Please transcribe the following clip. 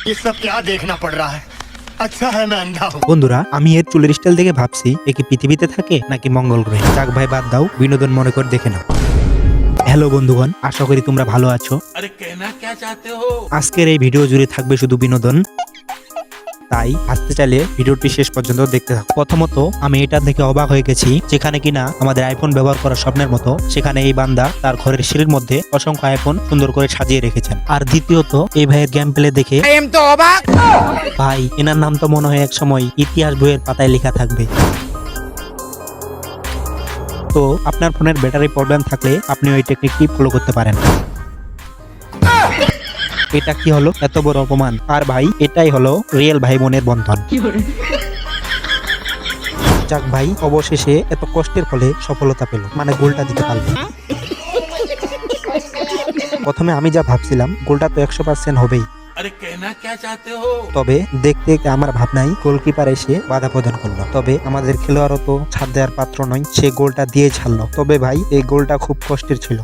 ये सब क्या देखना पड़ रहा है? अच्छा है मैं अंधा हूँ। বন্ধুরা, আমি এর চুলের স্টাইল দেখে ভাবছি এ কি পৃথিবীতে থাকে নাকি মঙ্গল গ্রহে। যাক ভাই বাদ দাও, বিনোদন মনে করে দেখে নাও। হ্যালো বন্ধুগণ, আশা করি তোমরা ভালো আছো। अरे कहना क्या चाहते हो? আজকের এই ভিডিও জুড়ে থাকবে শুধু বিনোদন, তাই আসতে চাইলে ভিডিওটি শেষ পর্যন্ত দেখতে থাকো। প্রথমত আমি এটা দেখে অবাক হয়ে গেছি, যেখানে কিনা আমাদের আইফোন ব্যবহার করা স্বপ্নের মতো, সেখানে এই বান্দা তার ঘরের সিঁড়ির মধ্যে অসংখ্য আইফোন সুন্দর করে সাজিয়ে রেখেছেন। আর দ্বিতীয়ত এই ভাইয়ের গেম প্লে দেখে ভাই এনার নাম তো মনে হয় এক সময় ইতিহাস বইয়ের পাতায় লেখা থাকবে। তো আপনার ফোনের ব্যাটারি প্রবলেম থাকলে আপনি ওই টেকনিকটি ফলো করতে পারেন। এটা কি হলো এত বড় অপমান? আর ভাই এটাই হলো রিয়েল ভাই বোনের বন্ধন। যাক ভাই, অবশেষে এত কষ্টের ফলে সফলতা পেল, মানে গোলটা দিতে পারলো। প্রথমে আমি যা ভাবছিলাম গোলটা তো 100% হবেই, अरे कहना क्या चाहते हो? তবে দেখতে দেখতে আমার ভাবনাই গোলকিপার এসে বাধা প্রদান করলো। তবে আমাদের খেলোয়াড়ও তো ছাড় দেওয়ার পাত্র নয়, সে গোলটা দিয়ে ছাড়লো। তবে ভাই এই গোলটা খুব কষ্টের ছিল।